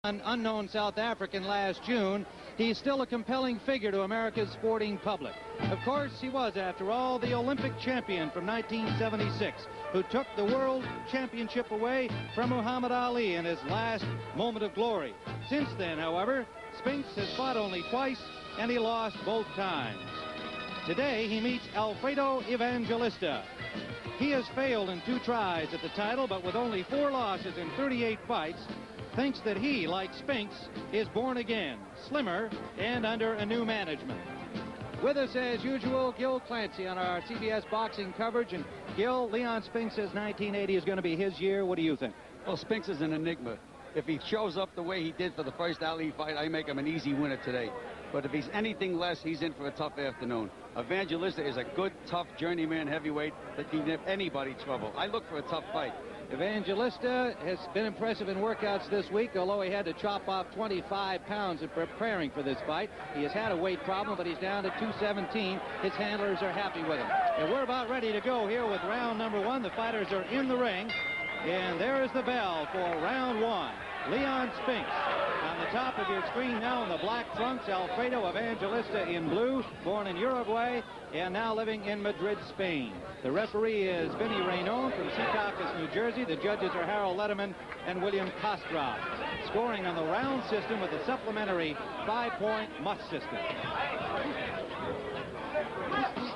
An unknown South African last June, he's still a compelling figure to America's sporting public. Of course, he was, after all, the Olympic champion from 1976, who took the world championship away from Muhammad Ali in his last moment of glory. Since then, however, Spinks has fought only twice, and he lost both times. Today, he meets Alfredo Evangelista. He has failed in 2 tries at the title, but with only 4 losses in 38 fights, thinks that he, like Spinks, is born again, slimmer, and under a new management. With us, as usual, Gil Clancy on our CBS boxing coverage. And Gil, Leon Spinks says 1980 is going to be his year. What do you think? Well, Spinks is an enigma. If he shows up the way he did for the first Ali fight, I make him an easy winner today. But if he's anything less, he's in for a tough afternoon. Evangelista is a good, tough journeyman heavyweight that can give anybody trouble. I look for a tough fight. Evangelista has been impressive in workouts this week, although he had to chop off 25 pounds in preparing for this fight. He has had a weight problem, but he's down to 217. His handlers are happy with him. And we're about ready to go here with round number 1. The fighters are in the ring, and there is the bell for round 1. Leon Spinks. On the top of your screen now in the black trunks, Alfredo Evangelista in blue, born in Uruguay and now living in Madrid, Spain. The referee is Vinny Raynon from Secaucus, New Jersey. The judges are Harold Letterman and William Kostrov. Scoring on the round system with a supplementary 5-point must system.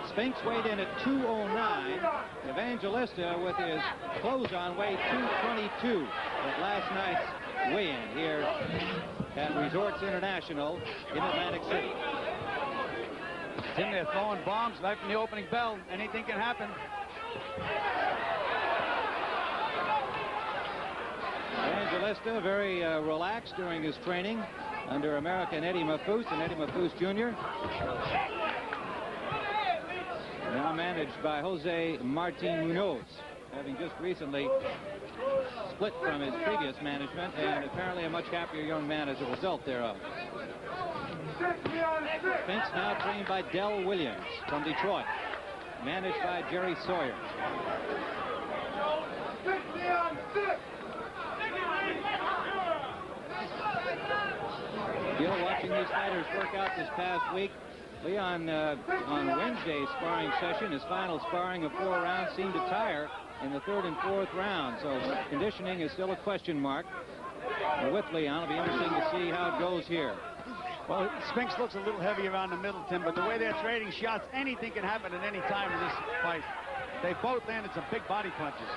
Spinks weighed in at 209. Evangelista, with his clothes on, weighed 222 at last night's weigh-in here at Resorts International in Atlantic City. Tim, they're throwing bombs right from the opening bell. Anything can happen. Evangelista very relaxed during his training under American Eddie Mafous and Eddie Mafous Jr. Now managed by Jose Martin Munoz, having just recently split from his previous management, and apparently a much happier young man as a result thereof. Spinks now trained by Del Williams from Detroit, managed by Jerry Sawyer. Gil, watching these fighters work out this past week, Leon, on Wednesday's sparring session, his final sparring of 4 rounds, seemed to tire in the 3rd and 4th round, so conditioning is still a question mark with Leon. It'll be interesting to see how it goes here. Well, Spinks looks a little heavy around the middle, Tim, but the way they're trading shots, anything can happen at any time in this fight. They both landed some big body punches.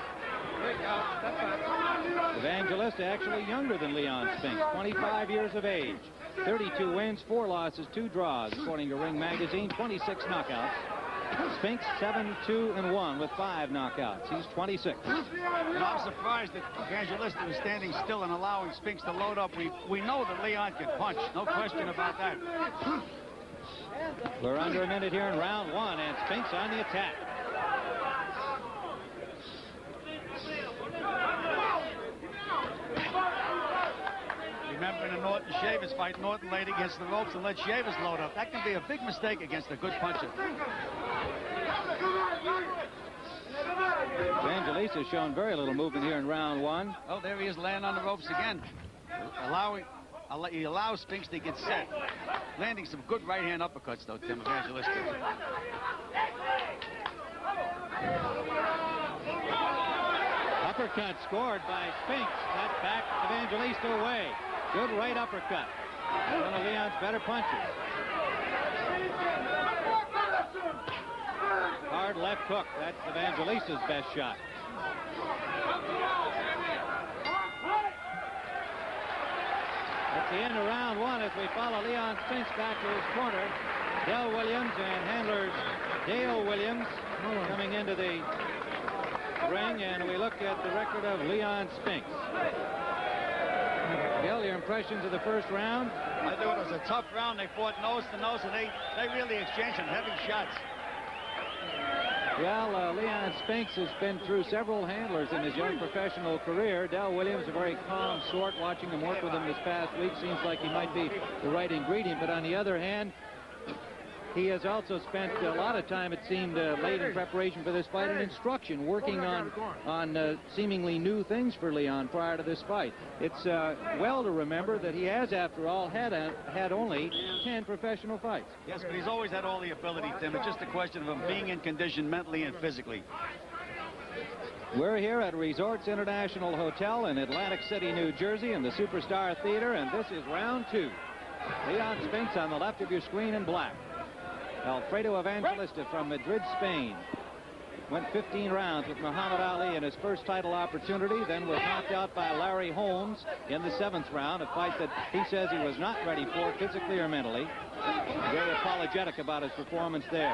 Evangelista actually younger than Leon Spinks, 25 years of age. 32 wins, 4 losses, 2 draws, according to Ring Magazine, 26 knockouts. Spinks 7-2-1 with 5 knockouts. He's 26. And I'm surprised that Evangelista is standing still and allowing Spinks to load up. We know that Leon can punch, no question about that. We're under a minute here in round 1, and Spinks on the attack. Remember in the Norton Shavers fight, Norton laid against the ropes and let Shavers load up. That can be a big mistake against a good puncher. Evangelista has shown very little movement here in round 1. Oh, there he is laying on the ropes again. He allows Spinks to get set. Landing some good right-hand uppercuts, though, Tim, Evangelista. Uppercut scored by Spinks. That backed Evangelista away. Good right uppercut. One of Leon's better punches. Hard left hook. That's Evangelista's best shot. At the end of round 1, as we follow Leon Spinks back to his corner, Del Williams and handlers Dale Williams coming into the ring, and we look at the record of Leon Spinks. Gil, your impressions of the first round? I thought it was a tough round. They fought nose to nose, and they really exchanged some heavy shots. Well, Leon Spinks has been through several handlers in his young professional career. Del Williams, a very calm sort. Watching him work with him this past week, seems like he might be the right ingredient. But on the other hand, He has also spent a lot of time, it seemed, late in preparation for this fight in instruction, working on seemingly new things for Leon prior to this fight. It's well to remember that he has, after all, had only 10 professional fights. Yes, but he's always had all the ability, Tim. It's just a question of him being in condition mentally and physically. We're here at Resorts International Hotel in Atlantic City, New Jersey, in the Superstar Theater, and this is round 2. Leon Spinks on the left of your screen in black. Alfredo Evangelista from Madrid, Spain. Went 15 rounds with Muhammad Ali in his first title opportunity, then was knocked out by Larry Holmes in the 7th round, a fight that he says he was not ready for physically or mentally. Very apologetic about his performance there.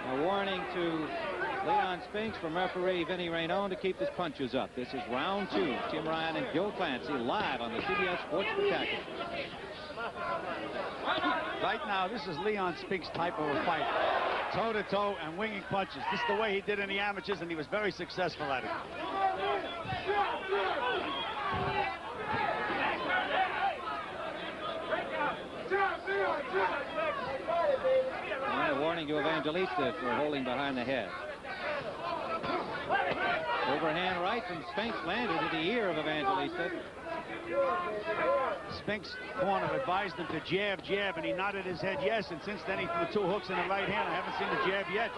A warning to Leon Spinks from referee Vinny Raynone to keep his punches up. This is round 2. Tim Ryan and Gil Clancy live on the CBS Sports Spectacular. Right now, this is Leon Spinks' type of a fight. Toe-to-toe and winging punches. This is the way he did in the amateurs, and he was very successful at it. And a warning to Evangelista for holding behind the head. Overhand right from Spinks landed to the ear of Evangelista. Spinks' corner advised him to jab, jab, and he nodded his head yes, and since then he threw 2 hooks in the right hand. I haven't seen the jab yet.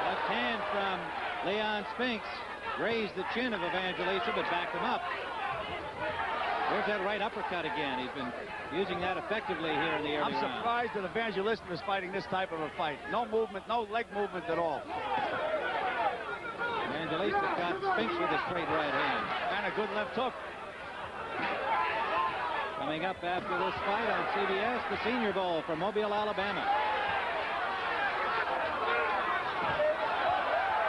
Left hand from Leon Spinks grazed the chin of Evangelista, but backed him up. There's that right uppercut again. He's been using that effectively here in the early I'm surprised that Evangelista is fighting this type of a fight. No movement, no leg movement at all. Evangelista got Spinks with a straight right hand. And a good left hook. Coming up after this fight on CBS, the Senior Bowl from Mobile, Alabama.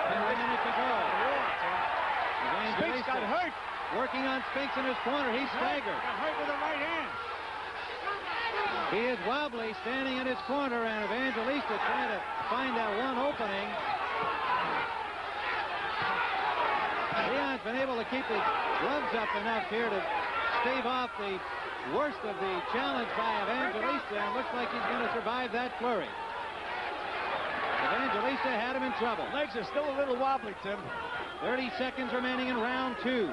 10 minutes to go. Spinks got hurt. Working on Spinks in his corner. He's staggered. Got hurt with the right hand. He is wobbly, standing in his corner, and Evangelista trying to find that one opening. Leon's been able to keep his gloves up enough here to stave off the worst of the challenge by Evangelista, and looks like he's going to survive that flurry. Evangelista had him in trouble. Legs are still a little wobbly, Tim. 30 seconds remaining in round 2.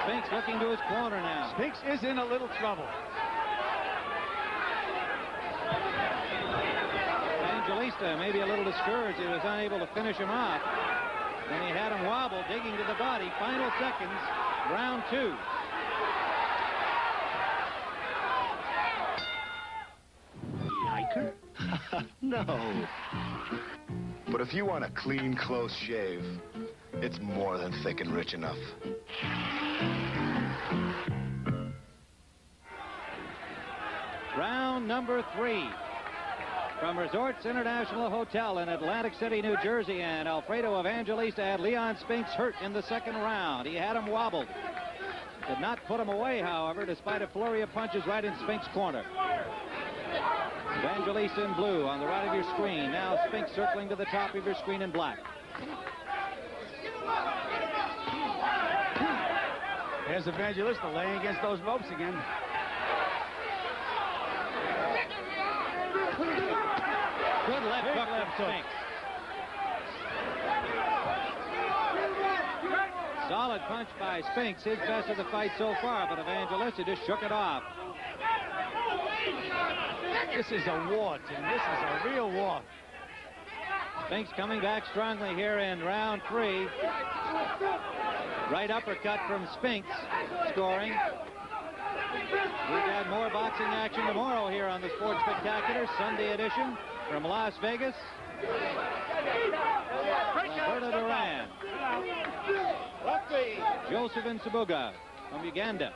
Spinks looking to his corner now. Spinks is in a little trouble. Evangelista maybe a little discouraged. He was unable to finish him off. And he had him wobble, digging to the body. Final seconds, round 2. Like her? No. But if you want a clean, close shave, it's more than thick and rich enough. Round number 3. From Resorts International Hotel in Atlantic City, New Jersey, and Alfredo Evangelista had Leon Spinks hurt in the 2nd round. He had him wobbled. Did not put him away, however, despite a flurry of punches right in Spinks' corner. Evangelista in blue on the right of your screen. Now Spinks circling to the top of your screen in black. There's Evangelista laying against those ropes again. Good left hook from Spinks. Solid punch by Spinks, his best of the fight so far, but Evangelista just shook it off. This is a war, Tim. This is a real war. Spinks coming back strongly here in round 3. Right uppercut from Spinks, scoring. We've got more boxing action tomorrow here on the Sports Spectacular, Sunday edition from Las Vegas. Alberto Duran. Joseph Nsabuga from Uganda.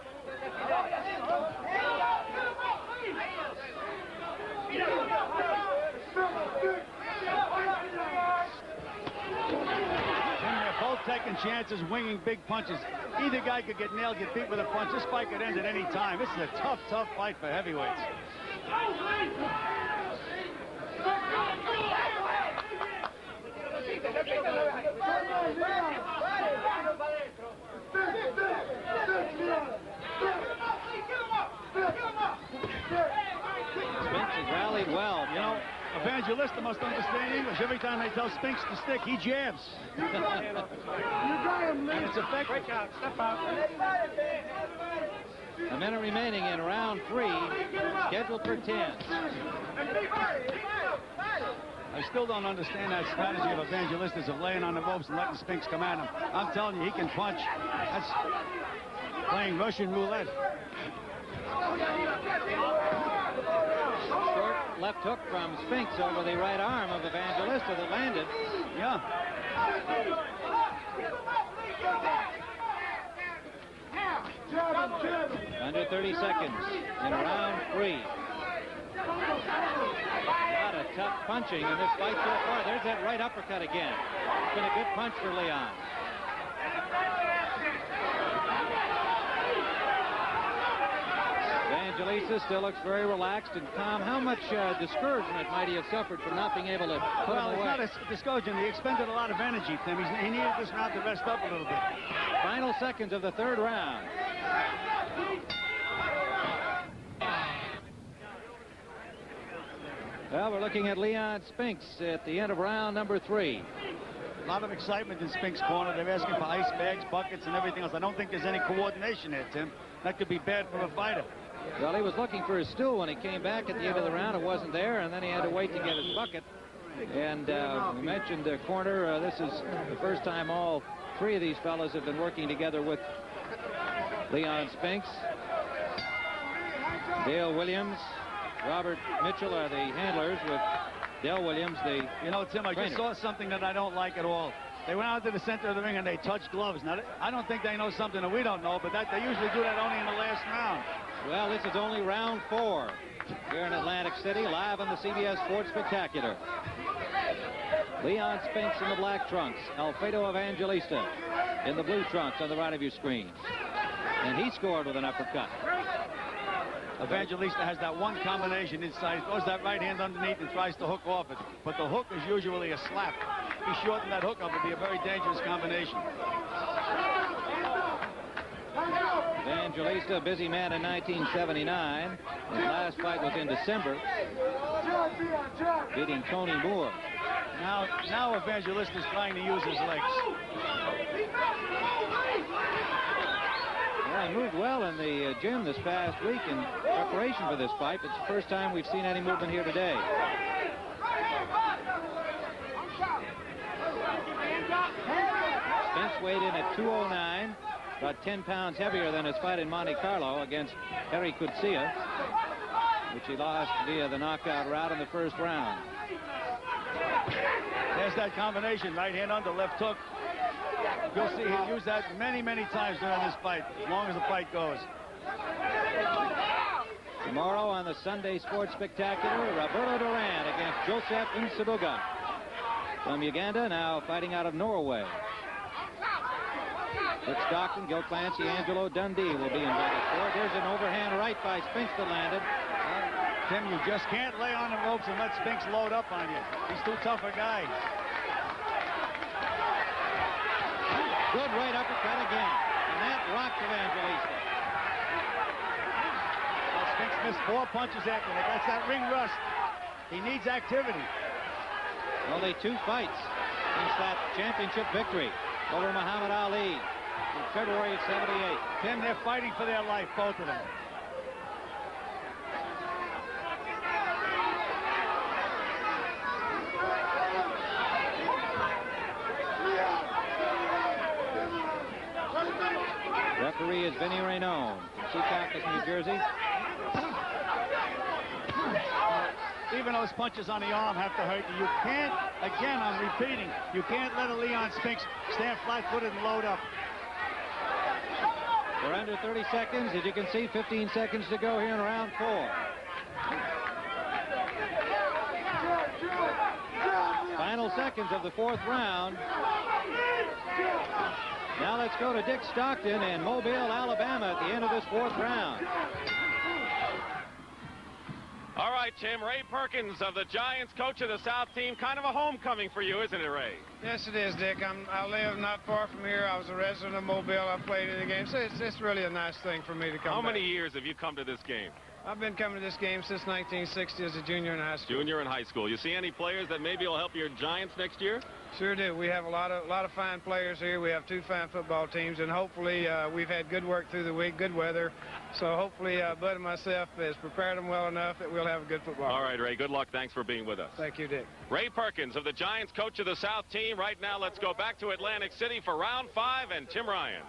taking chances, winging big punches. Either guy could get nailed, get beat with a punch. This fight could end at any time. This is a tough, tough fight for heavyweights. Spinks has rallied well. You know, Evangelista must understand English. Every time they tell Spinks to stick, he jabs. And it's effective. Step out. A minute remaining in round 3, scheduled for 10. I still don't understand that strategy of Evangelista's of laying on the ropes and letting Spinks come at him. I'm telling you, he can punch. That's playing Russian roulette. Short left hook from Spinks over the right arm of Evangelista that landed. Yeah. Under 30 seconds in round 3. A lot of tough punching in this fight so far. There's that right uppercut again. It's been a good punch for Leon. Evangelista still looks very relaxed and calm. How much discouragement might he have suffered from not being able to put him away? Well, it's not discouraging. He expended a lot of energy, Tim. He needed this round to rest up a little bit. Final seconds of the 3rd round. Well, we're looking at Leon Spinks at the end of round number 3. A lot of excitement in Spinks' corner. They're asking for ice bags, buckets, and everything else. I don't think there's any coordination there, Tim. That could be bad for a fighter. Well, he was looking for his stool when he came back at the end of the round. It wasn't there, and then he had to wait to get his bucket. And we mentioned the corner. This is the first time all 3 of these fellas have been working together with Leon Spinks. Dale Williams, Robert Mitchell are the handlers, with Dale Williams, the You know, Tim, I trainer. just saw something that I don't like at all. They went out to the center of the ring and they touched gloves. Now, I don't think they know something that we don't know, but they usually do that only in the last round. Well, this is only round 4 here in Atlantic City, live on the CBS Sports Spectacular. Leon Spinks in the black trunks, Alfredo Evangelista in the blue trunks on the right of your screen. And he scored with an uppercut. Evangelista has that one combination inside. He throws that right hand underneath and tries to hook off it. But the hook is usually a slap. If he shortened that hook up, it would be a very dangerous combination. Evangelista, a busy man in 1979. His last fight was in December, beating Tony Moore. Now Evangelista is trying to use his legs. Well, he moved well in the gym this past week in preparation for this fight. It's the first time we've seen any movement here today. Spinks weighed in at 209, about 10 pounds heavier than his fight in Monte Carlo against Harry Kutsia, which he lost via the knockout route in the 1st round. There's that combination, right hand under, left hook. You'll see he'll use that many, many times during this fight, as long as the fight goes. Tomorrow on the Sunday Sports Spectacular, Roberto Duran against Joseph Nsubuga from Uganda, now fighting out of Norway. Rick Stockton, Gil Clancy, Angelo Dundee will be invited for it. There's an overhand right by Spinks that landed. Tim, you just can't lay on the ropes and let Spinks load up on you. He's too tough a guy. Good right uppercut again, and that rocked Evangelista. Well, Spinks missed 4 punches after that. That's that ring rust. He needs activity. Only 2 fights since that championship victory over Muhammad Ali in February of '78. Tim, they're fighting for their life, both of them. Referee is Vinny Raynon from Secaucus, New Jersey. Even those punches on the arm have to hurt you. You can't, again, I'm repeating, you can't let a Leon Spinks stand flat-footed and load up. We're under 30 seconds. As you can see, 15 seconds to go here in round 4. Final seconds of the 4th round. Now let's go to Dick Stockton in Mobile, Alabama at the end of this 4th round. All right, Tim. Ray Perkins of the Giants, coach of the South team. Kind of a homecoming for you, isn't it, Ray? Yes, it is, Dick. I live not far from here. I was a resident of Mobile. I played in the game, so it's really a nice thing for me to come How back. many years have you come to this game? I've been coming to this game since 1960 as a junior in high school. Junior in high school. You see any players that maybe will help your Giants next year? Sure do. We have a lot of fine players here. We have 2 fine football teams, and hopefully we've had good work through the week, good weather. So hopefully Bud and myself has prepared them well enough that we'll have a good football. All right, Ray. Good luck. Thanks for being with us. Thank you, Dick. Ray Perkins of the Giants, coach of the South team. Right now, let's go back to Atlantic City for round 5 and Tim Ryan.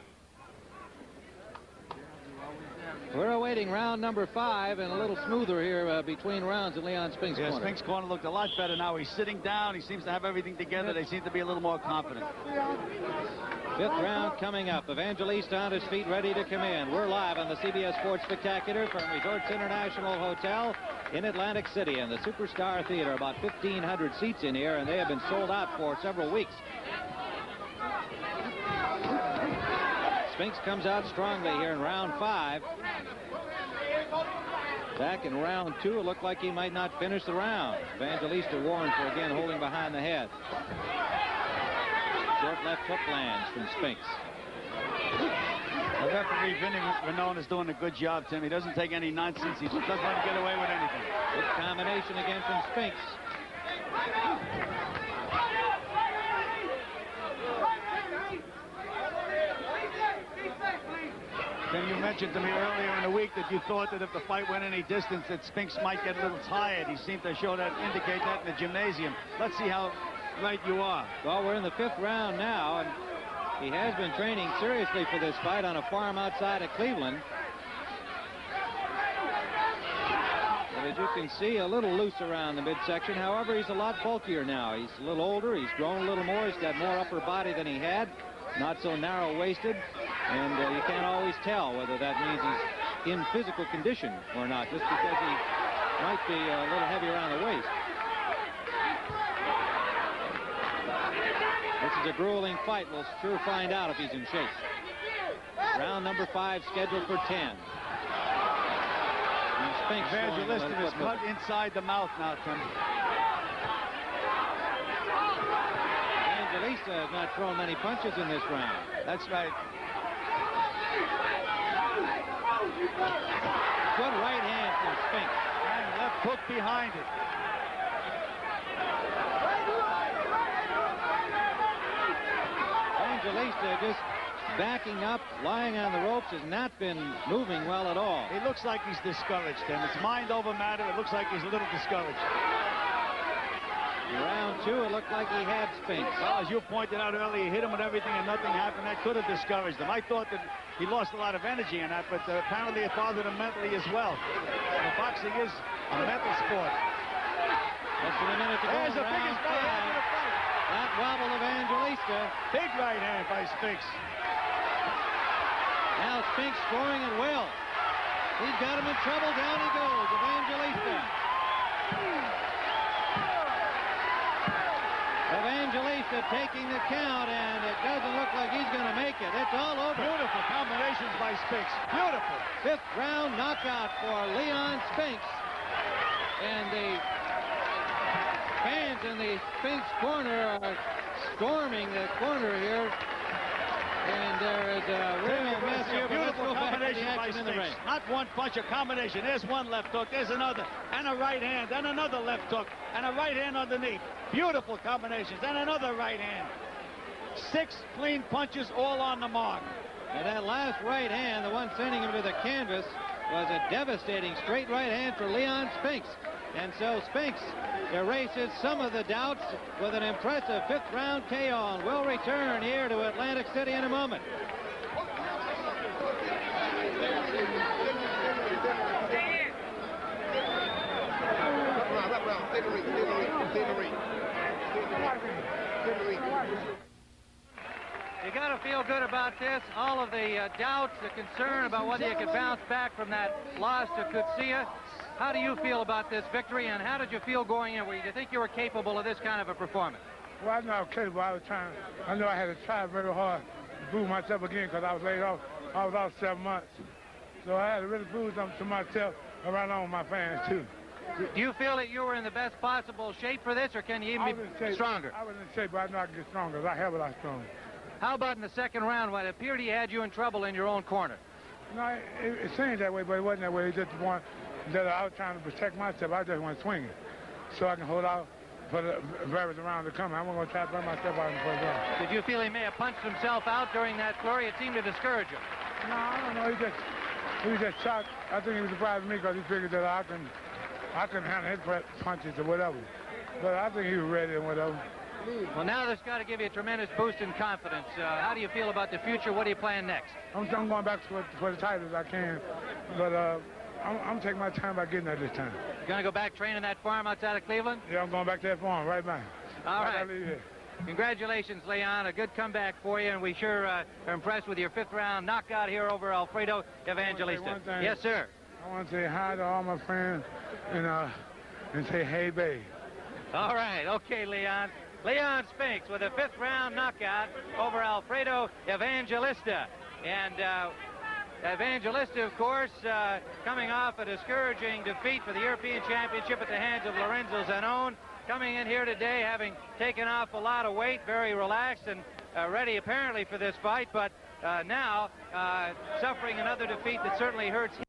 We're awaiting round number 5 and a little smoother here between rounds in Leon Spinks' corner. Spinks' corner looked a lot better now. He's sitting down. He seems to have everything together. They seem to be a little more confident. 5th round coming up. Evangelista on his feet, ready to come in. We're live on the CBS Sports Spectacular from Resorts International Hotel in Atlantic City and the Superstar Theater. About 1,500 seats in here, and they have been sold out for several weeks. Spinks comes out strongly here in round 5. Back in round 2, it looked like he might not finish the round. Evangelista warned for again holding behind the head. Short left hook lands from Spinks. The referee, Vinny Renone, is doing a good job, Tim. He doesn't take any nonsense. He just doesn't let him get away with anything. Good combination again from Spinks. Then you mentioned to me earlier in the week that you thought that if the fight went any distance that Spinks might get a little tired. He seemed to indicate that in the gymnasium. Let's see how right you are. Well, we're in the 5th round now, and he has been training seriously for this fight on a farm outside of Cleveland. But as you can see, a little loose around the midsection. However, he's a lot bulkier now. He's a little older. He's grown a little more. He's got more upper body than he had. Not so narrow-waisted. And you can't always tell whether that means he's in physical condition or not, just because he might be a little heavy around the waist. This is a grueling fight. We'll sure find out if he's in shape. Round number 5 scheduled for 10. Evangelista is cut inside the mouth now, Tim. Evangelista has not thrown many punches in this round. That's right. Good right hand from Spinks. And left hook behind it. Evangelista just backing up, lying on the ropes, has not been moving well at all. He looks like he's discouraged, Tim. It's mind over matter. It looks like he's a little discouraged. In round 2, it looked like he had Spinks. Well, as you pointed out earlier, he hit him with everything and nothing happened. That could have discouraged him. I thought that he lost a lot of energy in that, but apparently it bothered him mentally as well. Boxing is a mental sport. Less than a minute to go. There's the biggest right hand of the fight. That wobble of Evangelista. Big right hand by Spinks. Now Spinks scoring at will. He's got him in trouble. Down he goes. Evangelista. Evangelista taking the count, and it doesn't look like he's going to make it. It's all over. Beautiful combinations by Spinks. Beautiful. 5th round knockout for Leon Spinks. And the fans in the Spinks corner are storming the corner here. And there is a real mess here. Beautiful combination by Spinks. Not one punch, a combination. There's one left hook, there's another, and a right hand, and another left hook, and a right hand underneath. Beautiful combinations, and another right hand. 6 clean punches, all on the mark. And that last right hand, the one sending him to the canvas, was a devastating straight right hand for Leon Spinks. And so Spinks erases some of the doubts with an impressive 5th round KO. And we'll return here to Atlantic City in a moment. You got to feel good about this. All of the doubts, the concern about whether you could bounce back from that loss to Kutsia. How do you feel about this victory, and how did you feel going in? Do you think you were capable of this kind of a performance? Well, I know I was kidding, but I know I had to try very hard to prove myself again because I was laid off. I was off 7 months. So I had to really prove something to myself and right on with my fans, too. Do you feel that you were in the best possible shape for this, or can you even be stronger? I was in shape, but I know I can get stronger. I have a lot stronger. How about in the second round when it appeared he had you in trouble in your own corner? No, it seemed that way, but it wasn't that way. It just one that I was trying to protect myself. I just went swinging so I can hold out for the various round to come. I'm going to try to burn myself out in the first round. Did you feel he may have punched himself out during that flurry? It seemed to discourage him. No, I don't know. He was just shocked. I think he was surprised at me because he figured that I couldn't handle his punches or whatever. But I think he was ready and whatever. Well, now that's got to give you a tremendous boost in confidence. How do you feel about the future? What do you plan next? I'm going back for the title as I can, but I'm taking my time about getting there this time. You going to go back training that farm outside of Cleveland? Yeah, I'm going back to that farm right back. All right. Congratulations, Leon. A good comeback for you, and we sure are impressed with your fifth-round knockout here over Alfredo Evangelista. Yes, sir. I want to say hi to all my friends and say, hey, babe. All right. Okay, Leon. Leon Spinks with a fifth-round knockout over Alfredo Evangelista. And Evangelista, of course, coming off a discouraging defeat for the European Championship at the hands of Lorenzo Zanon. Coming in here today having taken off a lot of weight, very relaxed and ready apparently for this fight, but now suffering another defeat that certainly hurts him.